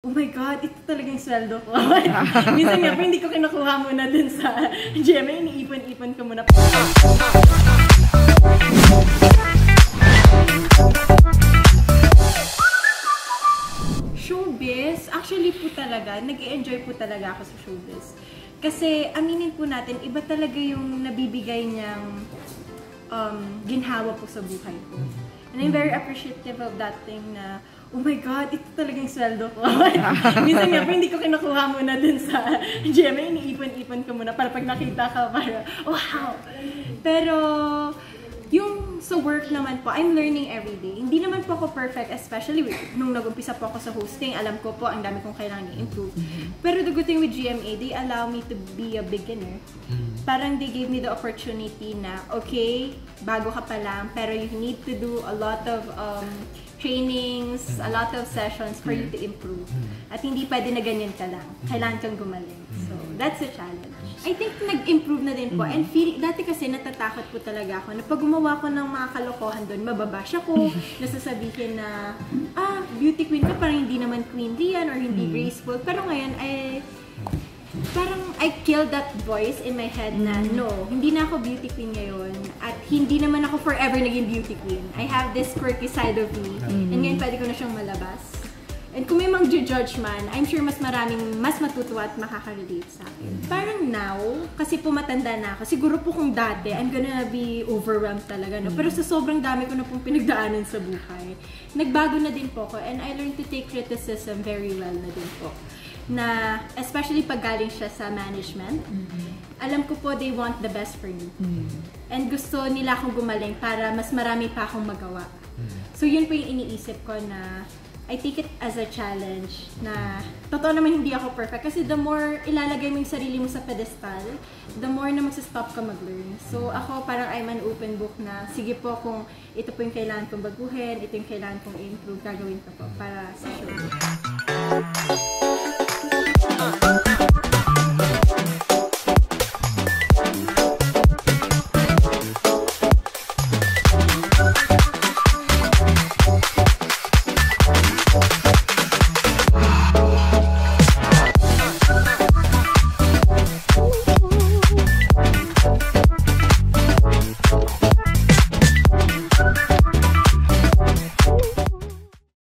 oh my God, ito talaga yung sweldo ko. Minsan nga po, hindi ko kinukuha muna dun sa GMA, iniipon-ipon ko muna. Showbiz, actually po talaga, nag-i-enjoy po talaga ako sa showbiz. Kasi, aminin po natin, iba talaga yung nabibigay niyang ginhawa po sa buhay ko. And I'm very appreciative of that thing na, oh my God, ito talaga yung sweldo ko. Minsan nga po, hindi ko kinukuha muna dun sa GMA, iniipon-ipon ko muna para pag nakita ka, para, wow! Pero, yung sa work naman po, I'm learning every day. Hindi naman po ako perfect, especially nung nag-umpisa po ako sa hosting, alam ko po, ang dami kong kailangan i-improve. Pero the good thing with GMA, they allow me to be a beginner. Parang they gave me the opportunity na, okay, bago ka pa lang, pero you need to do a lot of trainings, a lot of sessions for you to improve. At hindi pwede na ganyan ka lang. Kailangan kang gumaling. So, that's a challenge. I think nag-improve na din po. And dati kasi natatakot po talaga ako na pag gumawa ko ng mga kalokohan doon, mababash ako, nasasabihin na, beauty queen ka, parang hindi naman queenly yan or hindi graceful. Pero ngayon, parang I killed that voice in my head na no, hindi na ako beauty queen ngayon at hindi naman ako forever naging beauty queen. I have this quirky side of me and ngayon pwede ko na siyang malabas. And kung may mang-judge man, I'm sure mas matutuwa at makaka-relate sa akin. Parang now, kasi po matanda na ako, siguro po kung dati, I'm gonna be overwhelmed talaga, no? Pero sa sobrang dami ko na pong pinagdaanan sa buhay, nagbago na din po ako and I learned to take criticism very well na din po. Na, especially pag galing siya sa management, alam ko po they want the best for me. And gusto nila akong gumaling para mas marami pa akong magawa. So yun po yung iniisip ko na I take it as a challenge na totoo naman hindi ako perfect kasi the more ilalagay mo yung sarili mo sa pedestal, the more na magsastop ka mag-learn. So ako parang I'm an open book na sige po kung ito po yung kailangan kong baguhin, ito yung kailangan kong i-improve, gagawin ko po para sa show.